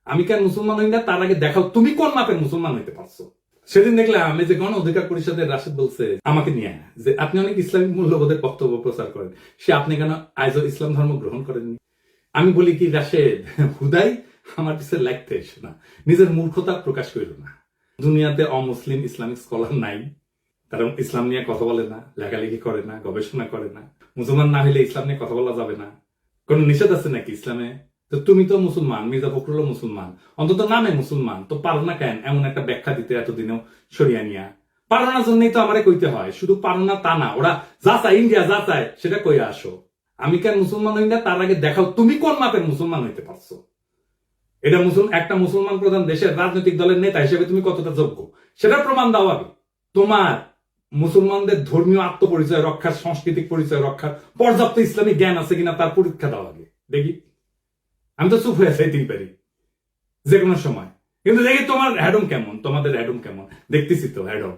আমি কেন মুসলমান হই না তার আগে দেখাও তুমি কোন মাপের মুসলমান হইতে পারছো। সেদিন দেখলাম আমি যে গণ অধিকার পরিষদের রাশেদ বলছে আমাকে নিয়ে যে আপনি অনেক ইসলামিক মূল্যবোধের বক্তব্য প্রচার করেন, সে আপনি কেন আজও ইসলাম ধর্ম গ্রহণ করেননি। আমি বলি কি রাশেদ, হুদাই আমার পিছনে লাগতে এসো না, নিজের মূর্খতা প্রকাশ করিল না। দুনিয়াতে অমুসলিম ইসলামিক স্কলার নাই, কারণ ইসলাম নিয়ে কথা বলে না, লেখালেখি করে না, গবেষণা করে না। মুসলমান না হইলে ইসলাম নিয়ে কথা বলা যাবে না, কোন নিষেধ আছে নাকি ইসলামে? তো তুমি তো মুসলমান, মির্জা ফখরুল মুসলমান, অন্তত নামে মুসলমান, তো পারো না কেন এমন একটা ব্যাখ্যা দিতে এতদিনেও সরিয়া নিয়া? পারো না জন্যই তো আমারে কইতে হয়, শুধু পারো না তা না, ওরা যা চায় ইন্ডিয়া যা চায় সেটা কইয়া আসো। আমি কেন মুসলমান হই না তার আগে দেখাও তুমি কোন মাপের মুসলমান হইতে পারছো। এটা একটা মুসলমান প্রধান দেশের রাজনৈতিক দলের নেতা হিসেবে তুমি কতটা যোগ্য সেটার প্রমাণ দাও আগে। তোমার মুসলমানদের ধর্মীয় আত্মপরিচয় রক্ষার, সাংস্কৃতিক পরিচয় রক্ষার পর্যাপ্ত ইসলামী জ্ঞান আছে কিনা তার পরীক্ষা দাও আগে দেখি। আমি তো চুপ হয়ে যাইতেই পারি যে কোনো সময়, কিন্তু দেখি তোমার হ্যাডম কেমন, তোমাদের হ্যাডম কেমন, দেখতেছি তো হ্যাডম।